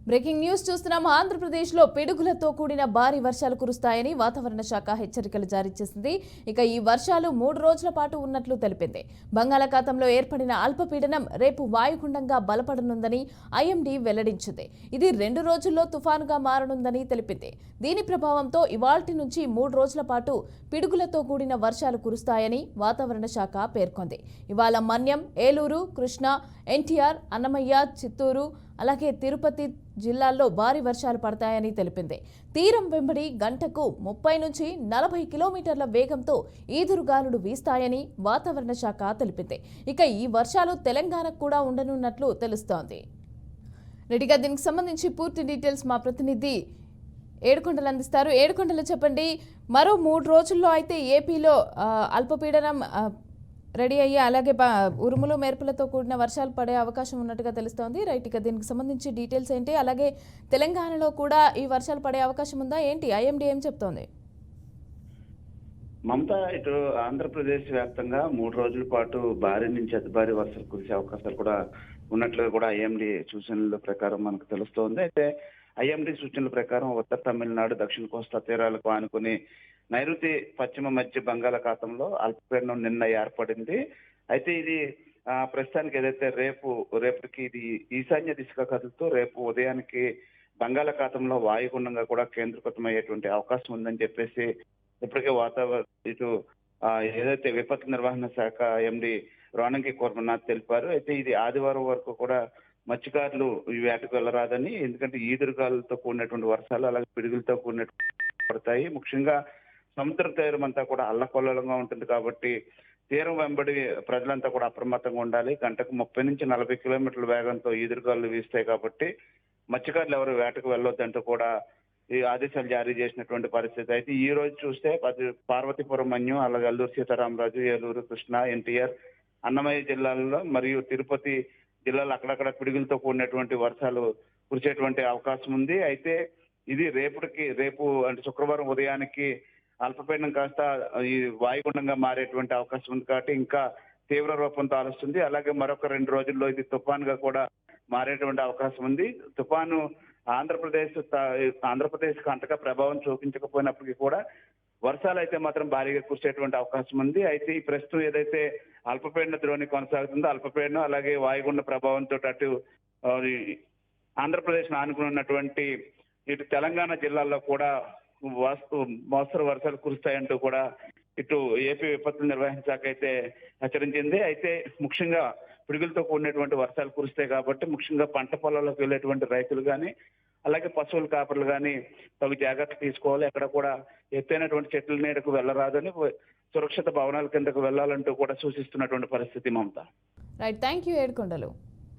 Breaking news చూస్తున్నాం. ఆంధ్రప్రదేశ్లో పిడుగులతో కూడిన భారీ వర్షాలు కురుస్తాయని వాతావరణ శాఖ హెచ్చరికలు జారీ చేసింది. ఇక ఈ వర్షాలు 3 రోజుల పాటు ఉన్నట్లు తెలిపింది. బంగాళాఖాతంలో ఏర్పడిన అల్పపీడనం రేపు వాయుగుండంగా బలపడనుందని ఐఎండీ వెల్లడించింది. ఇది 2 రోజుల్లో తుఫానుగా మారనుందని తెలిపింది. దీని ప్రభావంతో ఇవాల్టి నుంచి 3 రోజుల పాటు పిడుగులతో కూడిన వర్షాలు కురుస్తాయని వాతావరణ శాఖ పేర్కొంది. ఇవాళ మన్యం, ఏలూరు, కృష్ణా, ఎన్టీఆర్, అన్నమయ్య, చిత్తూరు అలాగే తిరుపతి జిల్లాల్లో భారీ వర్షాలు పడతాయని తెలిపింది. తీరం వెంబడి గంటకు 30 నుంచి 40 కిలోమీటర్ల వేగంతో ఈదురుగాలులు వీస్తాయని వాతావరణ శాఖ తెలిపింది. ఇక ఈ వర్షాలు తెలంగాణకు కూడా ఉండనున్నట్లు తెలుస్తోంది. రెడ్డిగా దీనికి సంబంధించి పూర్తి డీటెయిల్స్ మా ప్రతినిధి ఏడుకొండలు అందిస్తారు. ఏడుకొండలు చెప్పండి, మరో 3 రోజుల్లో అయితే ఏపీలో అల్పపీడనం రెడీ అయ్యి అలాగే ఉరుములు మెరుపులతో కూడిన వర్షాలు పడే అవకాశం ఉన్నట్టుగా తెలుస్తోంది. రైట్, ఇక దీనికి సంబంధించి డీటెయిల్స్ ఏంటి? అలాగే తెలంగాణలో కూడా ఈ వర్షాలు పడే అవకాశం ఉందా ఏంటి? ఐఎండీ ఏం చెప్తోంది? మమతా, ఇటు ఆంధ్రప్రదేశ్ వ్యాప్తంగా 3 రోజుల పాటు భారీ నుంచి అతి భారీ వర్షాలు కురిసే అవకాశాలు కూడా ఉన్నట్లుగా కూడా ఐఎండీ సూచనల ప్రకారం మనకు తెలుస్తోంది. అయితే ఐఎండీ సూచనల ప్రకారం ఉత్తర తమిళనాడు, దక్షిణ కోస్తా తీరాలకు ఆనుకుని నైరుతి పశ్చిమ మధ్య బంగాళాఖాతంలో అల్పపీడనం నిన్న ఏర్పడింది. అయితే ఇది ప్రస్తుతానికి ఏదైతే రేపటికి ఇది ఈశాన్య దిశగా కదులుతూ రేపు ఉదయానికి బంగాళాఖాతంలో వాయుగుండంగా కూడా కేంద్రీకృతమయ్యేటువంటి అవకాశం ఉందని చెప్పేసి ఇప్పటికే ఇటు ఏదైతే విపత్తు నిర్వహణ శాఖ ఎండి రోనంగి కోర్మనాథ్ తెలిపారు. అయితే ఇది ఆదివారం వరకు కూడా మత్స్యకారులు ఈ వేటకు వెళ్ళరాదని, ఎందుకంటే ఈదురుగాలతో కూడినటువంటి వర్షాలు అలాగే పిడుగులతో కూడినటువంటి పడతాయి. ముఖ్యంగా సముద్ర తీరం అంతా కూడా అల్లకొల్లంగా ఉంటుంది కాబట్టి తీరం వెంబడి ప్రజలంతా కూడా అప్రమత్తంగా ఉండాలి. గంటకు 30 నుంచి 40 కిలోమీటర్ల వేగంతో ఈదురుగాలు వీస్తాయి కాబట్టి మత్స్యకారులు ఎవరు వేటకు వెళ్ళొద్దంటూ కూడా ఈ ఆదేశాలు జారీ చేసినటువంటి పరిస్థితి. అయితే ఈ రోజు చూస్తే పార్వతీపురం మన్యం, అలాగే అల్లూరు సీతారామరాజు, ఏలూరు, కృష్ణా, ఎన్టీఆర్, అన్నమయ్య జిల్లాల్లో మరియు తిరుపతి జిల్లాలో అక్కడక్కడ పిడుగులతో కూడినటువంటి వర్షాలు కురిసేటువంటి అవకాశం ఉంది. అయితే ఇది రేపు అంటే శుక్రవారం ఉదయానికి అల్పపీడనం కాస్త ఈ వాయుగుండంగా మారేటువంటి అవకాశం ఉంది కాబట్టి ఇంకా తీవ్ర రూపంతో ఆలుస్తుంది. అలాగే మరొక 2 రోజుల్లో ఇది తుఫాన్గా కూడా మారేటువంటి అవకాశం ఉంది. తుఫాను ఆంధ్రప్రదేశ్ కు అంతగా ప్రభావం చూపించకపోయినప్పటికీ కూడా వర్షాలు అయితే మాత్రం భారీగా కురిసేటువంటి అవకాశం ఉంది. అయితే ఈ ప్రస్తుతం ఏదైతే అల్పపీడన ద్రోణి కొనసాగుతుందో అల్పపీడనం అలాగే వాయుగుండ ప్రభావంతో అటు ఆంధ్రప్రదేశ్ ఆనుకుని ఉన్నటువంటి ఇటు తెలంగాణ జిల్లాల్లో కూడా మోస్తరు వర్షాలు కురుస్తాయంటూ కూడా ఇటు ఏపీ విపత్తు నిర్వహణ శాఖ అయితే హెచ్చరించింది. అయితే ముఖ్యంగా పిడుగులతో కూడినటువంటి వర్షాలు కురుస్తాయి కాబట్టి ముఖ్యంగా పంట పొలాల్లోకి వెళ్ళేటువంటి రైతులు కానీ అలాగే పశువుల కాపర్లు కానీ తగు జాగ్రత్తలు తీసుకోవాలి. ఎక్కడ కూడా ఎత్తైనటువంటి చెట్ల నీడకు వెళ్ళరాదని, సురక్షిత భవనాల కిందకు వెళ్ళాలంటూ కూడా సూచిస్తున్నటువంటి పరిస్థితి. Mamata. Right, thank you Yedukondalu.